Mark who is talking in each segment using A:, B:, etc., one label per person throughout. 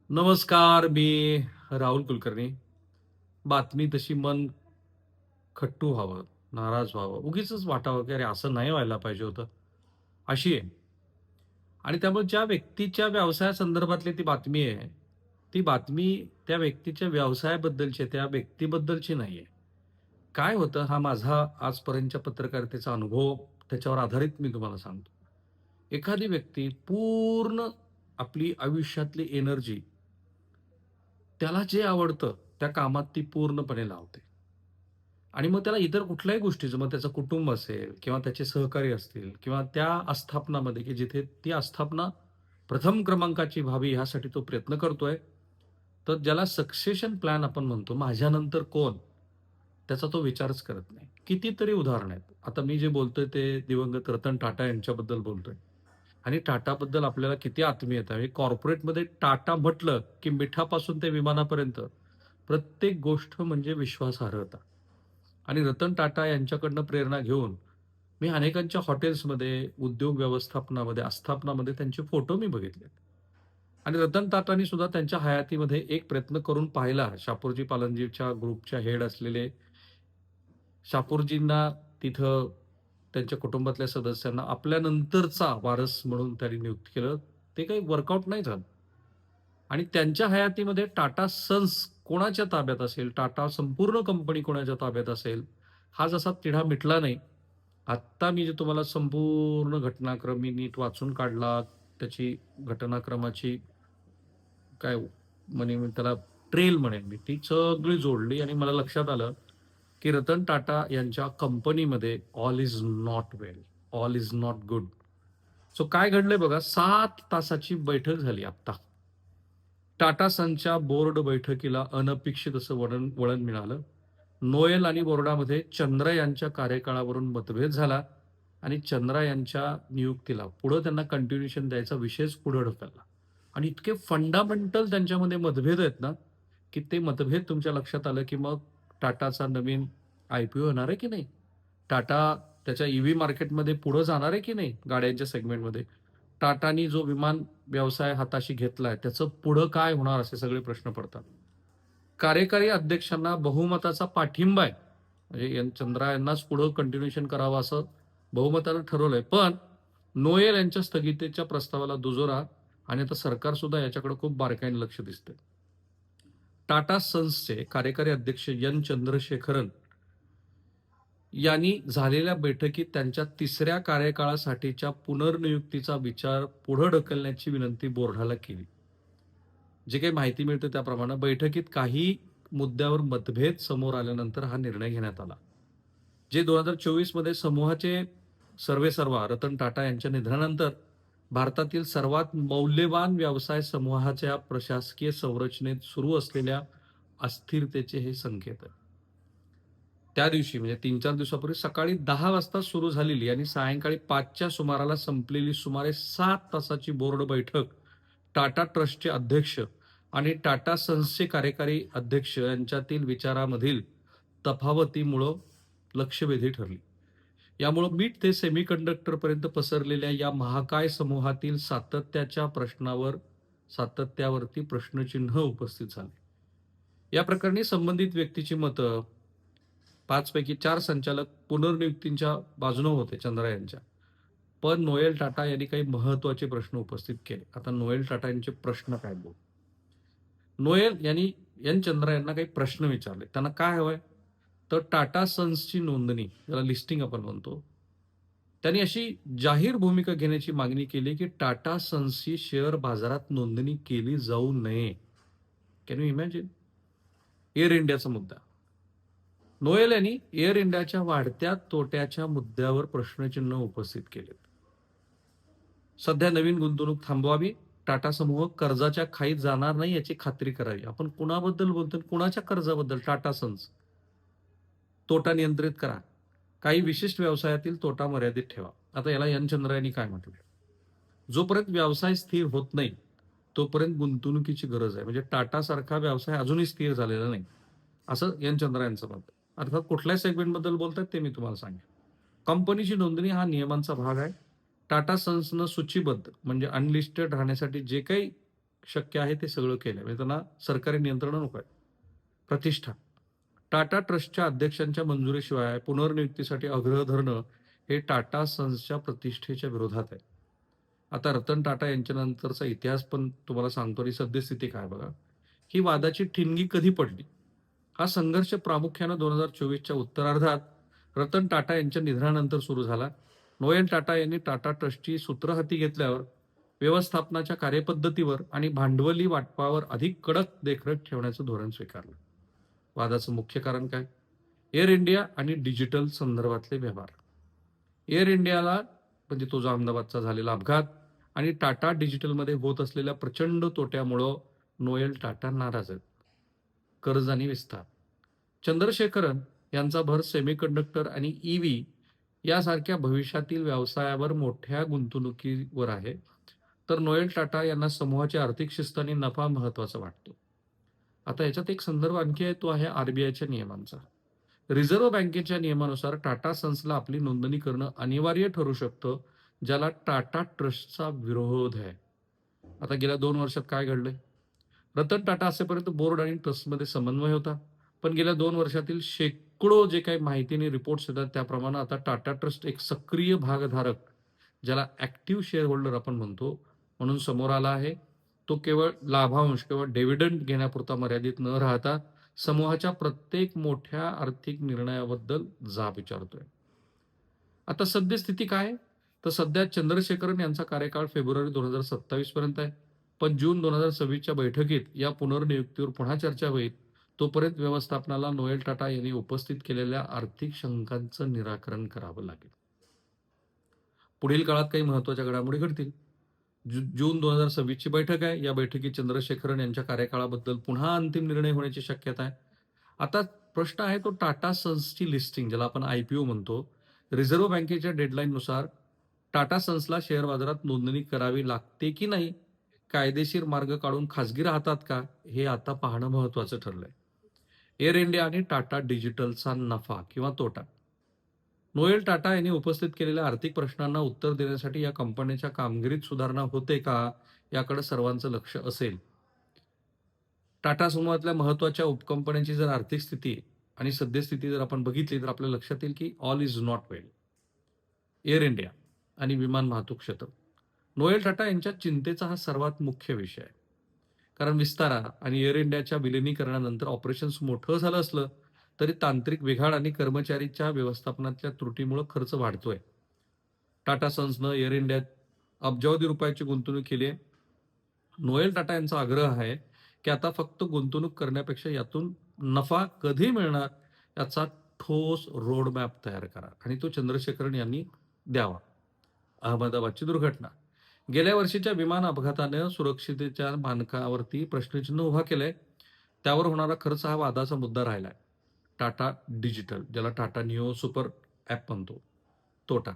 A: नमस्कार. मी राहुल कुलकर्णी. बातमी तशी मन खट्टू व्हावं, नाराज व्हावं, उगीचच वाटावं, की अरे असं नाही व्हायला पाहिजे होतं, अशी आहे. आणि त्यामुळे ज्या व्यक्तीच्या व्यवसायासंदर्भातली ती बातमी आहे, ती बातमी त्या व्यक्तीच्या व्यवसायाबद्दलची आहे, त्या व्यक्तीबद्दलची नाहीये. काय होतं हा माझा आजपर्यंतच्या पत्रकारितेचा अनुभव त्याच्यावर आधारित मी तुम्हाला सांगतो. एखादी व्यक्ती पूर्ण आपली आयुष्यातली एनर्जी त्याला जे आवडतं त्या कामात ती पूर्णपणे लावते. आणि मग त्याला इतर कुठल्याही गोष्टीचं मग त्याचं कुटुंब असेल किंवा त्याचे सहकारी असतील किंवा त्या आस्थापनामध्ये की जिथे ती आस्थापना प्रथम क्रमांकाची व्हावी ह्यासाठी तो प्रयत्न करतोय. तर ज्याला सक्सेशन प्लॅन आपण म्हणतो, माझ्यानंतर कोण? त्याचा तो विचारच करत नाही. कितीतरी उदाहरणं आहेत. आता मी जे बोलतोय ते दिवंगत रतन टाटा यांच्याबद्दल बोलतोय. आणि टाटाबद्दल आपल्याला किती आत्मीयता आहे. कॉर्पोरेटमध्ये टाटा म्हटलं, की मिठापासून ते विमानापर्यंत प्रत्येक गोष्ट म्हणजे विश्वासार्हता. आणि रतन टाटा यांच्याकडनं प्रेरणा घेऊन मी अनेकांच्या हॉटेल्समध्ये, उद्योग व्यवस्थापनामध्ये, आस्थापनामध्ये त्यांचे फोटो मी बघितलेत. आणि रतन टाटांनी सुद्धा त्यांच्या हयातीमध्ये एक प्रयत्न करून पाहिला. शापूरजी पालनजीच्या ग्रुपच्या हेड असलेले शापूरजींना तिथं त्यांच्या कुटुंबातल्या सदस्यांना आपल्यानंतरचा वारस म्हणून त्यांनी नियुक्त केलं. ते काही वर्कआउट नाही झालं. आणि त्यांच्या हयातीमध्ये टाटा सन्स कोणाच्या ताब्यात असेल, टाटा संपूर्ण कंपनी कोणाच्या ताब्यात असेल, हा जसा तिढा मिटला नाही. आत्ता मी जे तुम्हाला संपूर्ण घटनाक्रम मी नीट वाचून काढला, त्याची घटनाक्रमाची काय म्हणे मी त्याला ट्रेल म्हणेन मी, ती सगळी जोडली आणि मला लक्षात आलं, की रतन टाटा यांच्या कंपनीमध्ये all is not well, all is not good. So काय घडलंय बघा, 7 तासाची बैठक झाली आत्ता. टाटा सन्सच्या बोर्ड बैठकीला अनपेक्षित असं वळण वळण मिळालं. नोएल आणि बोर्डामध्ये चंद्रा यांच्या कार्यकाळावरून मतभेद झाला आणि चंद्रा यांच्या नियुक्तीला पुढं त्यांना कंटिन्यूएशन द्यायचा विषयच पुढे ढकलला. आणि इतके फंडामेंटल त्यांच्यामध्ये मतभेद आहेत ना, की ते मतभेद तुमच्या लक्षात आलं, की मग टाटाचा नवीन आय-पी-ओ होणार आहे की नाही? टाटा त्याच्या ईव्ही मार्केटमध्ये पुढे जाणार आहे की नाही गाड्यांच्या सेगमेंटमध्ये? टाटानी जो विमान व्यवसाय हाताशी घेतलाय, त्याचं पुढं काय होणार असे सगळे प्रश्न पडतात. कार्यकारी अध्यक्षांना बहुमताचा पाठिंबा आहे. म्हणजे चंद्रा यांनाच पुढं कंटिन्यूएशन करावं असं बहुमतानं ठरवलंय. पण नोएल यांच्या स्थगितीच्या प्रस्तावाला दुजोरा आणि आता सरकार सुद्धा याच्याकडे खूप बारकाईने लक्ष दिसतंय. टाटा सन्सचे कार्यकारी अध्यक्ष एन चंद्रशेखरन यांनी झालेल्या बैठकीत त्यांच्या 3ऱ्या कार्यकाळासाठीच्या पुनर्नियुक्तीचा विचार पुढे ढकलण्याची विनंती बोर्डाला केली. जे काही माहिती मिळते त्याप्रमाणे बैठकीत काही मुद्द्यावर मतभेद समोर आल्यानंतर हा निर्णय घेण्यात आला. जे 2024 मध्ये समूहाचे सर्वेसर्वा रतन टाटा यांच्या निधनानंतर भारतातील सर्वात मौल्यवान व्यवसाय समूहाच्या प्रशासकीय संरचनेत सुरू असलेल्या अस्थिरतेचे हे संकेत आहे. त्या दिवशी म्हणजे 3-4 दिवसापूर्वी सकाळी 10 वाजता सुरू झालेली आणि सायंकाळी 5च्या सुमाराला संपलेली सुमारे 7 तासाची बोर्ड बैठक टाटा ट्रस्टचे अध्यक्ष आणि टाटा सन्सचे कार्यकारी अध्यक्ष यांच्यातील विचारामधील तफावतीमुळं लक्षवेधी ठरली. यामुळं मीठ ते सेमीकंडक्टरपर्यंत पसरलेल्या या महाकाय समूहातील सातत्यावरती प्रश्नचिन्ह उपस्थित झाले. या प्रकरणी संबंधित व्यक्तीची मतं 5 पैकी 4 संचालक पुनर्नियुक्तीच्या बाजूने होते चंद्रा यांच्या. पण नोएल टाटा यांनी काही महत्त्वाचे प्रश्न उपस्थित केले. आता नोएल टाटा यांचे प्रश्न काय बोल नोएल यांनी एन चंद्रा यांना काही प्रश्न विचारले. त्यांना काय हवंय? तर टाटा सन्सची नोंदणी, ज्याला लिस्टिंग आपण म्हणतो, त्यांनी अशी जाहीर भूमिका घेण्याची मागणी केली, की टाटा सन्सची शेअर बाजारात नोंदणी केली जाऊ नये. Can you imagine? एअर इंडियाचा मुद्दा. नोएल यांनी एअर इंडियाच्या वाढत्या तोट्याच्या मुद्द्यावर प्रश्नचिन्ह उपस्थित केलेत. सध्या नवीन गुंतवणूक थांबवावी, टाटा समूह कर्जाच्या खाईत जाणार नाही याची खात्री करावी. आपण कुणाबद्दल बोलतो? कुणाच्या कर्जाबद्दल? टाटा सन्स. तोटा नियंत्रित करा. काही विशिष्ट व्यवसायातील तोटा मर्यादित ठेवा. आता याला एन चंद्रा यांनी काय म्हटलं? जोपर्यंत व्यवसाय स्थिर होत नाही, तोपर्यंत गुंतवणुकीची गरज आहे. म्हणजे टाटासारखा व्यवसाय अजूनही स्थिर झालेला नाही, असं एन चंद्रा यांचं मत आहे. अर्थात कुठल्या सेगमेंटबद्दल बोलतात ते मी तुम्हाला सांगेन. कंपनीची नोंदणी हा नियमांचा भाग आहे. टाटा सन्सनं सूचीबद्ध म्हणजे अनलिस्टेड राहण्यासाठी जे काही शक्य आहे ते सगळं केलंय. म्हणजे त्यांना सरकारी नियंत्रणं नको आहेत. प्रतिष्ठा. टाटा ट्रस्टच्या अध्यक्षांच्या मंजुरीशिवाय पुनर्नियुक्तीसाठी आग्रह धरणं हे टाटा सन्सच्या प्रतिष्ठेच्या विरोधात आहे. आता रतन टाटा यांच्यानंतरचा इतिहास पण तुम्हाला सांगतो आणि सद्यस्थिती काय बघा. ही वादाची ठिणगी कधी पडली? हा संघर्ष प्रामुख्यानं 2024च्या उत्तरार्धात रतन टाटा यांच्या निधनानंतर सुरू झाला. नोएल टाटा यांनी टाटा ट्रस्टची सूत्र हाती घेतल्यावर व्यवस्थापनाच्या कार्यपद्धतीवर आणि भांडवली वाटपावर अधिक कडक देखरेख ठेवण्याचं धोरण स्वीकारलं. वादाचं मुख्य कारण काय? एअर इंडिया आणि डिजिटल संदर्भातले व्यवहार. एअर इंडियाला म्हणजे तो जो अहमदाबादचा झालेला अपघात आणि टाटा डिजिटलमध्ये होत असलेल्या प्रचंड तोट्यामुळं नोएल टाटा नाराज आहेत. कर्ज आणि विस्तार. चंद्रशेखरन यांचा भर सेमीकंडक्टर आणि ईव्ही यासारख्या भविष्यातील व्यवसायावर मोठ्या गुंतवणुकीवर आहे. तर नोएल टाटा यांना समूहाची आर्थिक शिस्त आणि नफा महत्वाचा वाटतो. आता याच्यात एक संदर्भ आणखी आहे, तो आहे आरबीआयच्या नियमांचा. रिझर्व्ह बँकेच्या नियमानुसार टाटा सन्सला आपली नोंदणी करणं अनिवार्य ठरू शकतं, ज्याला टाटा ट्रस्टचा विरोध आहे. आता गेल्या 2 वर्षात काय घडलंय? रतन टाटा असेपर्यंत बोर्ड आणि ट्रस्टमध्ये समन्वय होता. पण गेल्या 2 वर्षातील शेकडो जे काही माहिती आणि रिपोर्ट्स येतात त्याप्रमाणे आता टाटा ट्रस्ट एक सक्रिय भागधारक, ज्याला ॲक्टिव्ह शेअर होल्डर आपण म्हणतो, म्हणून समोर आला आहे. तो केवळ लाभांश किंवा डिव्हिडंड घेण्यापुरता मर्यादित न राहता समूहाच्या प्रत्येक मोठ्या आर्थिक निर्णयाबद्दल जाब विचारतोय. आता सद्यस्थिती काय आहे? तर सध्या चंद्रशेखरन यांचा कार्यकाळ फेब्रुवारी 2027 पर्यंत आहे. पण जून 2026च्या बैठकीत या पुनर्नियुक्तीवर पुन्हा चर्चा होईल. तोपर्यंत व्यवस्थापनाला नोएल टाटा यांनी उपस्थित केलेल्या आर्थिक शंकांचं निराकरण करावं लागेल. पुढील काळात काही महत्त्वाच्या घडामोडी घडतील. जून 2026ची बैठक आहे. या बैठकीत चंद्रशेखरन यांच्या कार्यकाळाबद्दल पुन्हा अंतिम निर्णय होण्याची शक्यता आहे. आता प्रश्न आहे तो टाटा सन्सची लिस्टिंग, ज्याला आपण आयपीओ म्हणतो. रिझर्व्ह बँकेच्या डेडलाईननुसार टाटा सन्सला शेअर बाजारात नोंदणी करावी लागते की नाही, कायदेशीर मार्ग काढून खासगी राहतात का, हे आता पाहणं महत्वाचं ठरलंय. एअर इंडिया आणि टाटा डिजिटलचा नफा किंवा तोटा. नोएल टाटा यांनी उपस्थित केलेल्या आर्थिक प्रश्नांना उत्तर देण्यासाठी या कंपनीच्या कामगिरीत सुधारणा होते का, याकडे सर्वांचं लक्ष असेल. टाटा समूहातल्या महत्वाच्या उपकंपन्यांची जर आर्थिक स्थिती आणि सद्यस्थिती जर आपण बघितली तर आपल्या लक्षात येईल की all is not well. Air India आणि विमान वाहतूक क्षेत्र. नोएल टाटा यांच्या चिंतेचा हा सर्वात मुख्य विषय आहे. कारण विस्तारा आणि एअर इंडियाच्या विलिनीकरणानंतर ऑपरेशन्स मोठं झालं असलं तरी तांत्रिक बिघाड आणि कर्मचारीच्या व्यवस्थापनातल्या त्रुटीमुळे खर्च वाढतोय. टाटा सन्सनं एअर इंडियात अब्जावधी रुपयाची गुंतवणूक केली आहे. नोएल टाटा यांचा आग्रह आहे की आता फक्त गुंतवणूक करण्यापेक्षा यातून नफा कधी मिळणार याचा ठोस रोडमॅप तयार करा आणि तो चंद्रशेखरन यांनी द्यावा. अहमदाबादची दुर्घटना. गेल्या वर्षीच्या विमान अपघातानं सुरक्षिततेच्या मानकावरती प्रश्नचिन्ह उभा केलंय. त्यावर होणारा खर्च हा वादाचा मुद्दा राहिलाय. टाटा डिजिटल, ज्याला टाटा निओ सुपर ॲप म्हणतो, तोटा.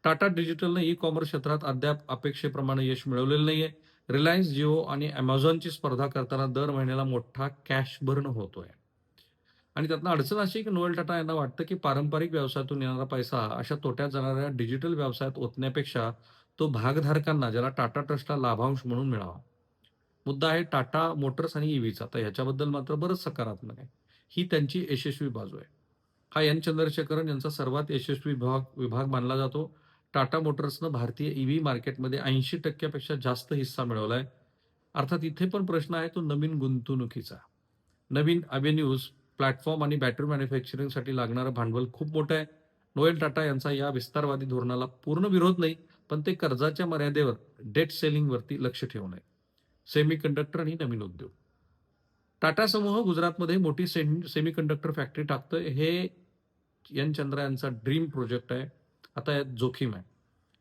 A: टाटा डिजिटलनं ई कॉमर्स क्षेत्रात अद्याप अपेक्षेप्रमाणे यश मिळवलेलं नाहीये. रिलायन्स जिओ आणि अमेझॉनची स्पर्धा करताना दर महिन्याला मोठा कॅश बर्न होतोय. आणि त्यातनं अडचण अशी की नोएल टाटा यांना वाटतं की पारंपरिक व्यवसायातून येणारा पैसा अशा तोट्यात जाणाऱ्या डिजिटल व्यवसायात ओतण्यापेक्षा तो भागधारकांना, ज्याला टाटा ट्रस्टला लाभांश म्हणून मिळावा. मुद्दा आहे टाटा मोटर्स आणि ईव्हीचा. तर ह्याच्याबद्दल मात्र बरंच सकारात्मक आहे. ही त्यांची यशस्वी बाजू आहे. हा एन चंद्रशेखरन यांचा सर्वात यशस्वी विभाग विभाग मानला जातो. टाटा मोटर्सनं भारतीय ईव्ही मार्केटमध्ये 80% पेक्षा जास्त हिस्सा मिळवलाय. अर्थात इथे पण प्रश्न आहे तो नवीन गुंतवणुकीचा. नवीन अव्हेन्यूज, प्लॅटफॉर्म आणि बॅटरी मॅन्युफॅक्चरिंगसाठी लागणारं भांडवल खूप मोठं आहे. नोएल टाटा यांचा या विस्तारवादी धोरणाला पूर्ण विरोध नाही, पण ते कर्जाच्या मर्यादेवर, डेट सेलिंगवरती लक्ष ठेवू नये. सेमीकंडक्टर आणि नवीन उद्योग. टाटा समूह गुजरातमध्ये मोठी सेमीकंडक्टर फॅक्टरी टाकतोय. हे एन चंद्रा यांचा ड्रीम प्रोजेक्ट आहे. आता यात जोखीम आहे.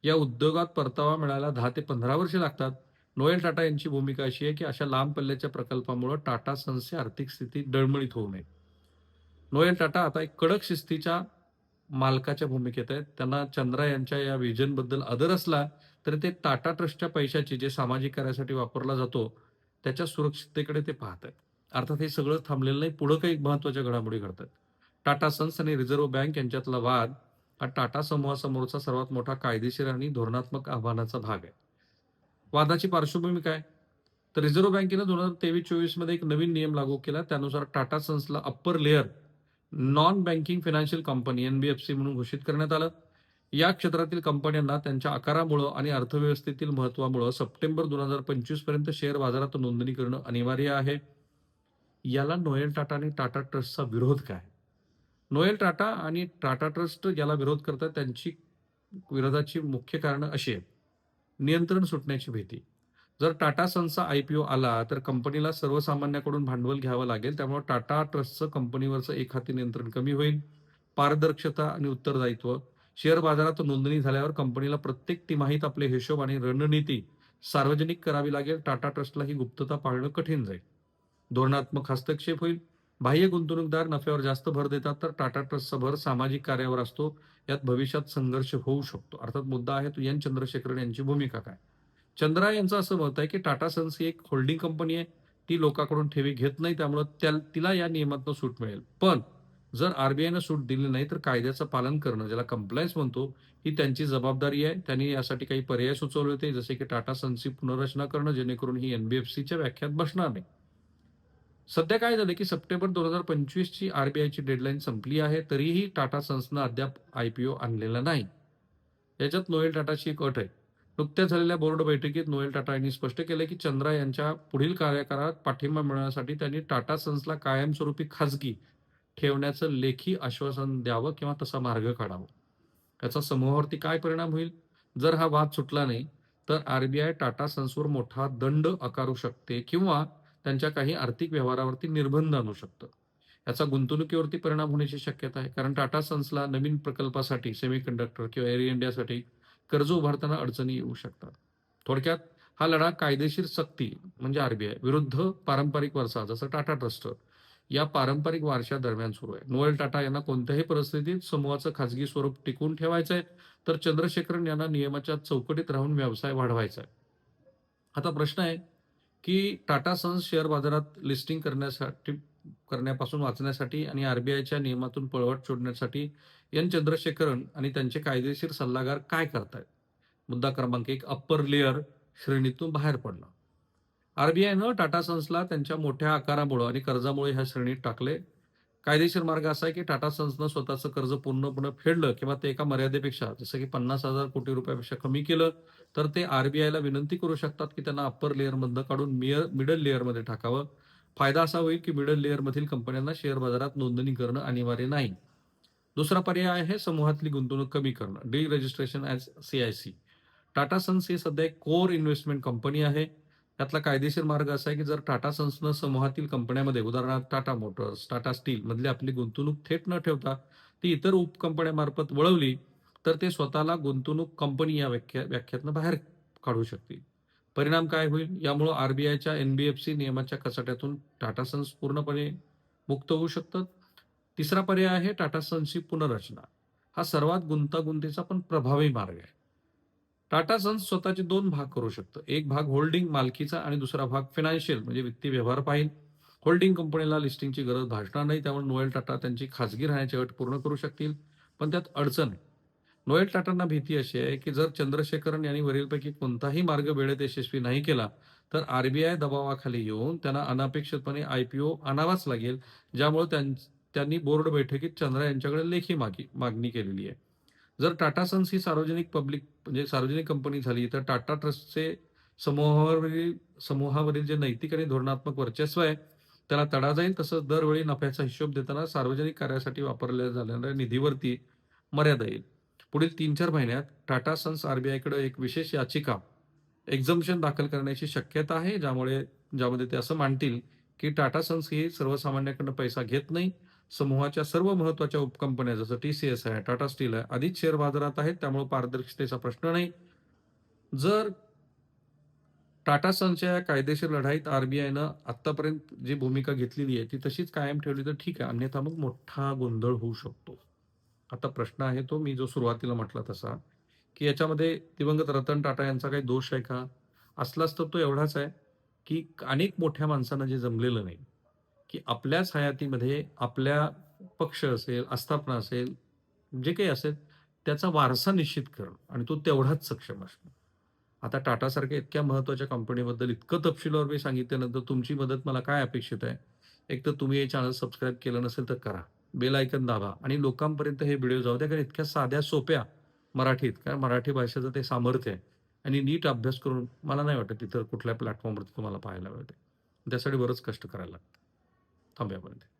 A: या उद्योगात परतावा मिळायला 10 ते 15 वर्षे लागतात. नोएल टाटा यांची भूमिका अशी आहे की अशा लांब पल्ल्याच्या प्रकल्पामुळे टाटा सन्सची आर्थिक स्थिती डळमळीत होऊ नये. नोएल टाटा आता एक कडक शिस्तीच्या मालकाच्या भूमिकेत आहेत. त्यांना चंद्रा यांच्या या व्हिजनबद्दल आदर असला तरी ते टाटा ट्रस्टच्या पैशाची, जे सामाजिक कार्यासाठी वापरला जातो, त्याच्या सुरक्षिततेकडे ते पाहत आहेत. अर्थात हे सगळं थांबलेलं नाही. पुढं काही महत्त्वाच्या घडामोडी घडतात. टाटा सन्स आणि रिझर्व्ह बँक यांच्यातला वाद हा टाटा समूहासमोरचा सर्वात मोठा कायदेशीर आणि धोरणात्मक आव्हानाचा भाग आहे. वादाची पार्श्वभूमी काय? तर रिझर्व्ह बँकेनं 2023-24 मध्ये एक नवीन नियम लागू केला. त्यानुसार टाटा सन्सला upper layer non banking financial company NBFC म्हणून घोषित करण्यात आलं. या क्षेत्रातील कंपन्यांना त्यांच्या आकारामुळं आणि अर्थव्यवस्थेतील महत्त्वामुळं सप्टेंबर 2025 पर्यंत शेअर बाजारात नोंदणी करणं अनिवार्य आहे. याला नोएल टाटा आणि टाटा ट्रस्टचा विरोध काय? नोएल टाटा आणि टाटा ट्रस्ट याला विरोध करतात. त्यांची विरोधाची मुख्य कारणं अशी आहेत. नियंत्रण सुटण्याची भीती. जर टाटा सन्सचा आय-पी-ओ आला, तर कंपनीला सर्वसामान्याकडून भांडवल घ्यावं लागेल. त्यामुळे टाटा ट्रस्टचं कंपनीवरचं एकहाती नियंत्रण कमी होईल. पारदर्शकता आणि उत्तरदायित्व. शेअर बाजारात नोंदणी झाल्यावर कंपनीला प्रत्येक तिमाहीत आपले हिशोब आणि रणनीती सार्वजनिक करावी लागेल. टाटा ट्रस्टला ही गुप्तता पाळणं कठीण जाईल. धोरणात्मक हस्तक्षेप होईल. बाह्य गुंतवणूकदार नफ्यावर जास्त भर देतात, तर टाटा ट्रस्टचा भर सामाजिक कार्यावर असतो. यात भविष्यात संघर्ष होऊ शकतो. अर्थात मुद्दा आहे तो एन चंद्रशेखरन यांची भूमिका काय? चंद्रा यांचं असं मत आहे, की टाटा सन्स ही एक होल्डिंग कंपनी आहे. ती लोकांकडून ठेवी घेत नाही. त्यामुळं तिला या नियमातनं सूट मिळेल. पण जर आर-बी-आयनं सूट दिली नाही, तर कायद्याचं पालन करणं, ज्याला कंप्लायन्स म्हणतो, ही त्यांची जबाबदारी आहे. त्यांनी यासाठी काही पर्याय सुचवले होते, जसे की टाटा सन्सची पुनर्रचना करणं, जेणेकरून ही एन-बी-एफ-सीच्या व्याख्यात बसणार नाही. सध्या काय झालं, की सप्टेंबर 2025 ची आर-बी-आयची डेडलाईन संपली आहे. तरीही टाटा सन्सनं अद्याप आय-पी-ओ आणलेला नाही. याच्यात नोएल टाटाची एक अट आहे. नुकत्याच झालेल्या बोर्ड बैठकीत नोएल टाटा यांनी स्पष्ट केलं, की चंद्रा यांच्या पुढील कार्यकाळात पाठिंबा मिळवण्यासाठी त्यांनी टाटा सन्सला कायमस्वरूपी खाजगी ठेवण्याचं लेखी आश्वासन द्यावं किंवा तसा मार्ग काढावा. याचा समूहावरती काय परिणाम होईल? जर हा वाद सुटला नाही, तर आर-बी-आय टाटा सन्सवर मोठा दंड आकारू शकते किंवा त्यांच्या काही आर्थिक व्यवहारावरती निर्बंध आणू शकतं. याचा गुंतवणुकीवरती परिणाम होण्याची शक्यता आहे. कारण टाटा सन्सला नवीन प्रकल्पासाठी सेमीकंडक्टर किंवा एअर इंडियासाठी कर्ज उभारताना अडचणी येऊ शकतात. थोडक्यात हा लढा कायदेशीर सक्ती म्हणजे आर-बी-आय विरुद्ध पारंपरिक वारसा जसं टाटा ट्रस्ट या पारंपरिक वारशा दरम्यान सुरू आहे. नोएल टाटा यांना कोणत्याही परिस्थितीत समूहाचं खाजगी स्वरूप टिकवून ठेवायचं आहे, तर चंद्रशेखरन यांना नियमाच्या चौकटीत राहून व्यवसाय वाढवायचा आहे. आता प्रश्न आहे, की टाटा सन्स शेअर बाजारात लिस्टिंग करण्यापासून वाचण्यासाठी आणि आर-बी-आयच्या नियमातून पळवाट शोधण्यासाठी एन चंद्रशेखरन आणि त्यांचे कायदेशीर सल्लागार काय करतायत? मुद्दा क्रमांक 1 अप्पर लेयर श्रेणीतून बाहेर पडणं. आर-बी-आयनं टाटा सन्सला त्यांच्या मोठ्या आकारामुळं आणि कर्जामुळे ह्या श्रेणीत टाकले. कायदेशीर मार्ग असा आहे, की टाटा सन्सनं स्वतःचं कर्ज पूर्णपणे फेडलं किंवा ते एका मर्यादेपेक्षा जसं की 50,000 कोटी रुपयापेक्षा कमी केलं, तर ते आर-बी-आयला विनंती करू शकतात, की त्यांना अप्पर लेयरमधनं काढून मिडल लेयरमध्ये टाकावं. फायदा असा होईल, की मिडल लेयरमधील कंपन्यांना शेअर बाजारात नोंदणी करणं अनिवार्य नाही. दुसरा पर्याय आहे समूहातली गुंतवणूक कमी करणं, deregistration as CIC. Tata Sons ही सध्या एक कोर इन्व्हेस्टमेंट कंपनी आहे. त्यातला कायदेशीर मार्ग असा आहे, की जर टाटा सन्सनं समूहातील कंपन्यांमध्ये उदाहरणार्थ टाटा मोटर्स, टाटा स्टील मधली आपली गुंतवणूक थेट न ठेवता ती इतर उपकंपन्यांमार्फत वळवली, तर ते स्वतःला गुंतवणूक कंपनी या व्याख्येतनं बाहेर काढू शकतील. परिणाम काय होईल? यामुळं आर-बी-आयच्या एन-बी-एफ-सी नियमाच्या कचाट्यातून टाटा सन्स पूर्णपणे मुक्त होऊ शकतात. तिसरा पर्याय आहे टाटा सन्सची पुनर्रचना. हा सर्वात गुंतागुंतीचा पण प्रभावी मार्ग आहे. टाटा सन्स स्वतःचे 2 भाग करू शकतं. एक भाग होल्डिंग मालकीचा आणि दुसरा भाग फायनान्शियल म्हणजे वित्तीय व्यवहार पाहील. होल्डिंग कंपनीला लिस्टिंगची गरज भासणार नाही. त्यामुळे नोएल टाटा त्यांची खाजगी राहण्याची अट पूर्ण करू शकतील. पण त्यात अडचण आहे. नोएल टाटांना भीती अशी आहे, की जर चंद्रशेखरन यांनी वरीलपैकी कोणताही मार्ग वेळेत यशस्वी नाही केला, तर आर-बी-आय दबावाखाली येऊन त्यांना अनपेक्षितपणे आय-पी-ओ आणावाच लागेल. ज्यामुळे त्यांनी बोर्ड बैठकीत चंद्रा यांच्याकडे लेखी मागणी केलेली आहे. जर टाटा सन्स ही सार्वजनिक कंपनी झाली, तर टाटा ट्रस्टचे समूहावरील समूहावरील जे नैतिक आणि धोरणात्मक वर्चस्व आहे, त्याला तडा जाईल. तसंच दरवेळी नफ्याचा हिशोब देताना सार्वजनिक कार्यासाठी वापरल्या जाणाऱ्या निधीवरती मर्यादा येईल. पुढील 3-4 महिन्यात टाटा सन्स आर-बी-आयकडे एक विशेष याचिका, एक्झम्पशन दाखल करण्याची शक्यता आहे, ज्यामध्ये ते असं मांडतील, की टाटा सन्स ही सर्वसामान्यांकडून पैसा घेत नाही. समूहाच्या सर्व महत्त्वाच्या उपकंपन्या जसं टी-सी-एस आहे, टाटा स्टील आहे, आधीच शेअर बाजारात आहेत. त्यामुळे पारदर्शकतेचा प्रश्न नाही. जर टाटा सन्सच्या या कायदेशीर लढाईत आर-बी-आयनं आत्तापर्यंत जी भूमिका घेतलेली आहे, ती तशीच कायम ठेवली तर ठीक आहे. अन्यथा मग मोठा गोंधळ होऊ शकतो. आता प्रश्न आहे तो मी जो सुरुवातीला म्हटला तसा, की याच्यामध्ये दिवंगत रतन टाटा यांचा काही दोष आहे का? असलाच तर तो एवढाच आहे, की अनेक मोठ्या माणसांना जे जमलेलं नाही, की आपल्याच हयातीमध्ये आपल्या पक्ष असेल, आस्थापना असेल, जे काही असेल, त्याचा वारसा निश्चित करणं आणि तो तेवढाच सक्षम असणं. आता टाटासारख्या इतक्या महत्त्वाच्या कंपनीबद्दल इतकं तपशीलवार मी सांगितल्यानंतर तुमची मदत मला काय अपेक्षित आहे? एक तर तुम्ही हे चॅनल सबस्क्राईब केलं नसेल तर करा. बेल आयकॉन दाबा आणि लोकांपर्यंत हे व्हिडिओ जाऊ द्या. कारण इतक्या साध्या सोप्या मराठीत, कारण मराठी भाषेचं ते सामर्थ्य आहे आणि नीट अभ्यास करून मला नाही वाटत इतर कुठल्या प्लॅटफॉर्मवरती तुम्हाला पाहायला मिळते. त्यासाठी बरंच कष्ट करायला लागतं. थांबूया आपण इथे.